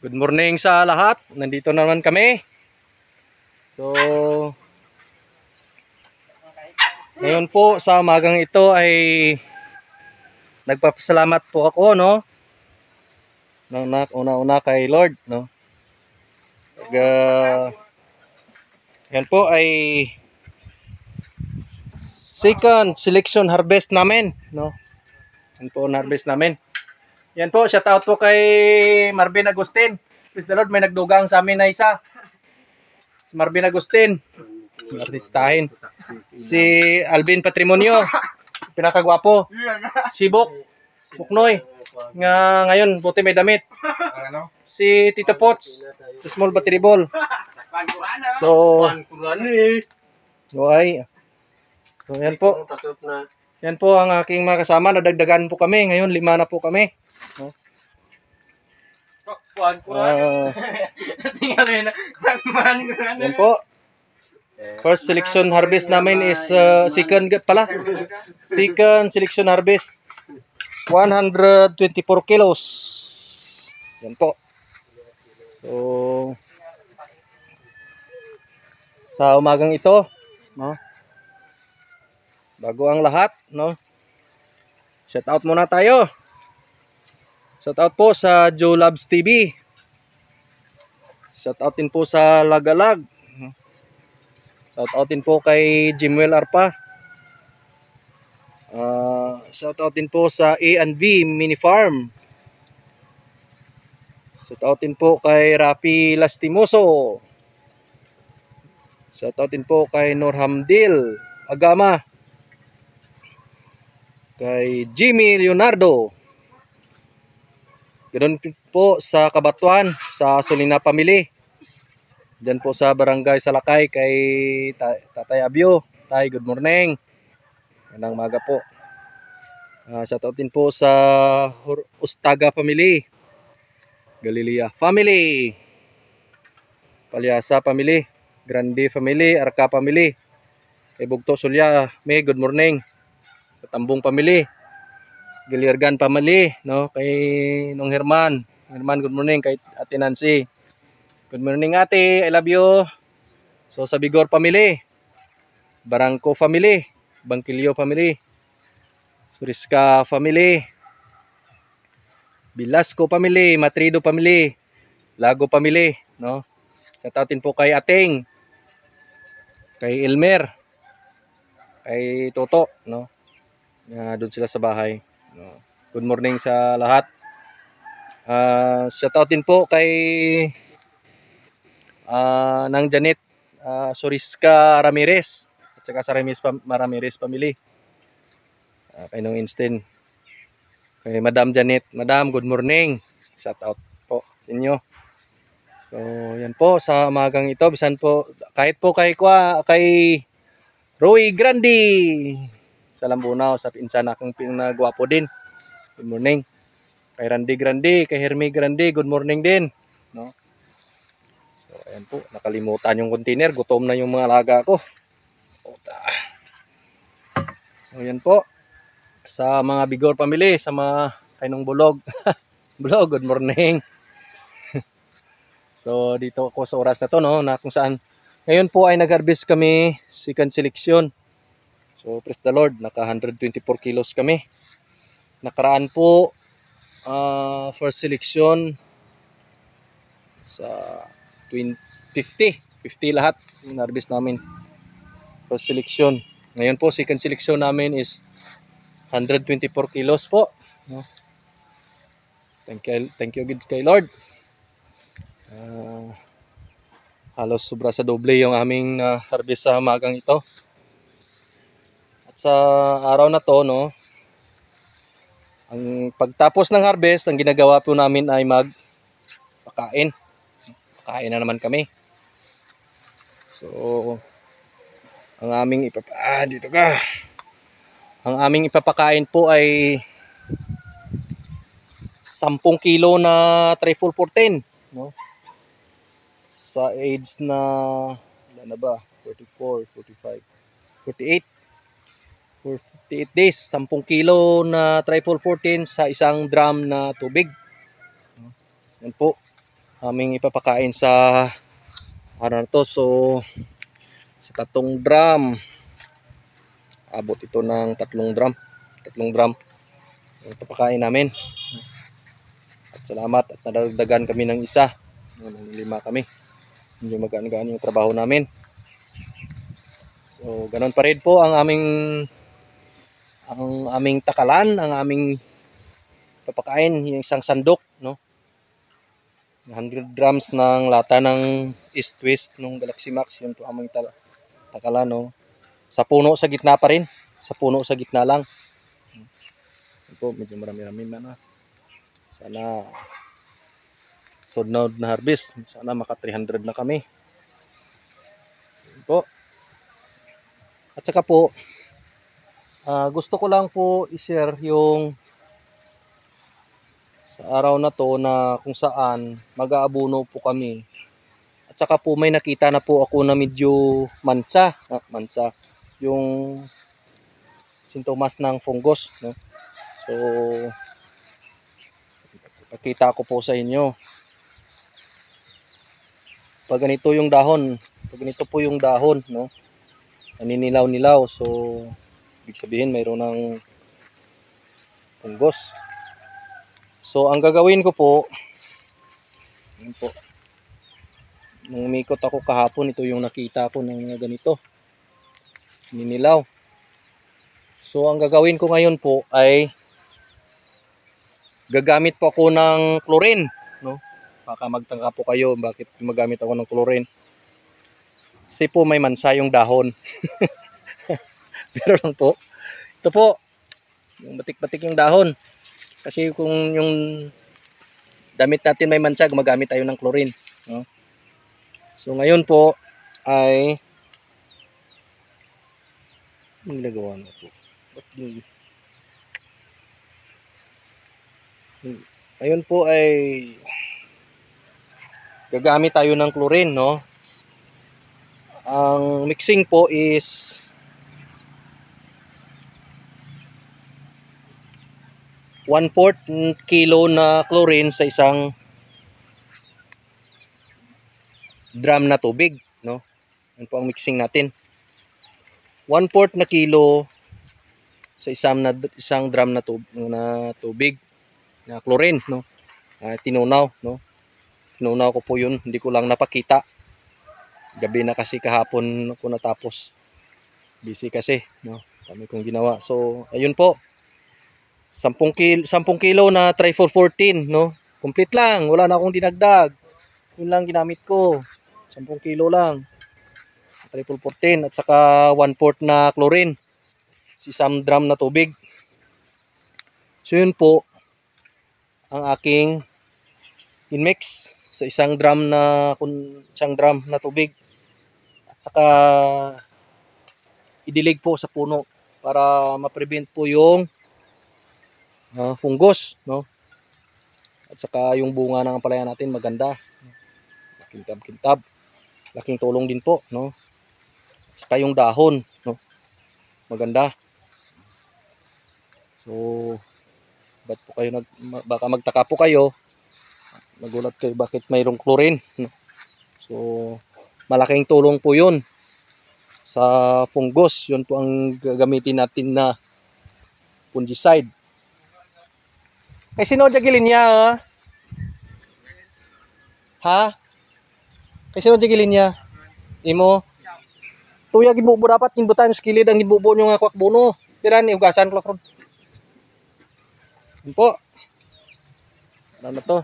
Good morning sa lahat. Nandito naman kami. So, ngayon po sa umagang ito ay nagpapasalamat po ako, no? Una-una kay Lord, no? Yan po ay second selection harvest namin, no? Yan po ang harvest namin. Yan po, shout out po kay Marvin Agustin. Praise the Lord, may nagdugang sa amin na isa. Si Marvin Agustin. Artistahin. Si Alvin Patrimonio. Pinakagwapo. Si Buknoy. Nga ngayon, buti may damit. Si Tito Potts. Si Small Battery Ball. So, yan po. Yan po ang aking mga kasama. Nadagdagan po kami. Ngayon, 5 na po kami. No? Yan po. First selection harvest namin is second selection harvest 124 kilos. Yan po. So sa umagang ito, no? Bago ang lahat, no? Shout out muna tayo. Shout out po sa Joe Loves TV. Shout out din po sa Lagalag. Shout out din po kay Jimwell Arpa. Shout out din po sa A&V Mini Farm. Shout out din po kay Rafi Lastimoso. Shout out din po kay Norhamdil Agama. Kay Jimmy Leonardo. Ganoon po sa Kabatuan, sa Solina Family. Diyan po sa Barangay Salakay kay Tatay Abyo. Tay, good morning. Magandang umaga po. Shout out din po sa Ustaga Family. Galilea Family. Palyasa Family. Grande Family. Arca Family. Kay Bugto Sulya. May good morning. Sa Tambong Family. Gilirgan Family. No? Kay Nong Herman. Good morning. Kay Ate Nancy. Good morning ate, I love you. So sa Bigor Family, Barangco Family, Bangkilyo Family, Suriska Family, Bilasco Family, Matrido Family, Lago Family, no? Shoutin po kay Ating, kay Elmer, kay Toto, no? Doon sila sa bahay. No? Good morning sa lahat. Shoutin po kay ng Janet Suriska Ramirez at saka sa Ramirez Family, kay Nong Instin, kay Madam Janet. Madam, good morning, shout out po sa inyo. So yan po sa umagang ito, bisan po kahit po kay Roy Grande sa Lambunaw, sa pinsan akong pinagwapo din, good morning. Kay Randy Grande, kay Hermie Grande, good morning din, no? Ayan po, nakalimutan yung container. Gutom na yung mga alaga ko. So yan po. Sa mga Bigor Family, sa mga kainong Bulog. Bulog, good morning. So dito ako sa oras na to, no, na kung saan ngayon po ay nag-harvest kami second selection. So praise the Lord, naka 124 kilos kami. Nakaraan po first selection sa 50 lahat yung harvest namin. First selection. Ngayon po second selection namin is 124 kilos po, no? Thank you kay Lord. Halos sobra sa doble yung aming harvest sa magang ito. At sa araw na to, no, ang pagtapos ng harvest, ang ginagawa po namin ay magpakain. Kain na naman kami. So ang aming Ang aming ipapakain po ay 10 kilo na Trifle 14, no? Sa age na wala na ba? 44, 45, 48. For 48 days, 10 kilo na Trifle 14 sa isang drum na tubig. Yan po. aming ipapakain sa araw na to. So sa 3 drum, abot ito ng 3 drum yung ipapakain namin. At salamat at nadagdagan kami ng isa, ng 5 kami. Hindi magaan-gaan yung trabaho namin. So ganun pa rin po ang aming takalan, ang aming papakain, yung isang sandok, no? 100 grams ng lata ng East Twist nung Galaxy Max, yun po aming takalan, no? Sa puno sa gitna pa rin, sa puno sa gitna lang. Yun po, medyo marami-rami na. Sana sunod na harvest, sana maka 300 na kami. Yun po. At saka po, gusto ko lang po i-share yung sa araw na to na kung saan mag-aabuno po kami. At saka po may nakita na po ako na medyo mansa yung sintomas ng fungus, no? So pakita ko po sa inyo. Pag ganito yung dahon, no? Naninilaw-nilaw, so ibig sabihin mayroon ng fungus. So ang gagawin ko po, yun po, nung umikot ako kahapon, ito yung nakita ko ng ganito, ninilaw. So ang gagawin ko ngayon po ay gagamit po ako ng chlorine, no? Baka magtaka po kayo bakit gumagamit ako ng chlorine. Kasi po may mansa yung dahon. Pero lang po, ito po, yung batik-batik yung dahon. Kasi kung yung damit natin may mansa, gumagamit tayo ng chlorine, no? So ngayon po ay anong ginagawa na po? Ngayon po ay gagamit tayo ng chlorine, no? Ang mixing po is 1/4 kilo na chlorine sa isang drum na tubig, no? Yan po ang mixing natin. 1/4 na kilo sa isang drum na tubig na chlorine, no? Tinunaw, no? Tinunaw ko po yun, hindi ko lang napakita. Gabi na kasi kahapon ako natapos. Busy kasi, no? Kami kong ginawa. So, ayun po. 10 kilo na try for 14, no? Complete lang, wala na akong dinagdag. Yun lang ginamit ko. 10 kilo lang. Triple 14 at saka 1/4 na chlorine. Isang drum na tubig. So yun po ang aking inmix sa isang drum na tubig. At saka idilig po sa puno para ma-prevent po yung fungus, no? At saka yung bunga ng ampalaya natin maganda. Kintab-kintab. Laking tulong din po, no? At saka yung dahon, no? Maganda. So baka magtaka po kayo, magulat kayo bakit mayroong chlorine, no? So malaking tulong po yun sa fungus. Yun po ang gagamitin natin na fungicide. Kay sino jagilin niya, ha? Kay sino jagilin niya? Imo. Tuya gibubo dapat imbutan sa kilid ang gibubo nyo nga kwak bono. Tira ni ugasan ko lang. Yun po. Ano na to?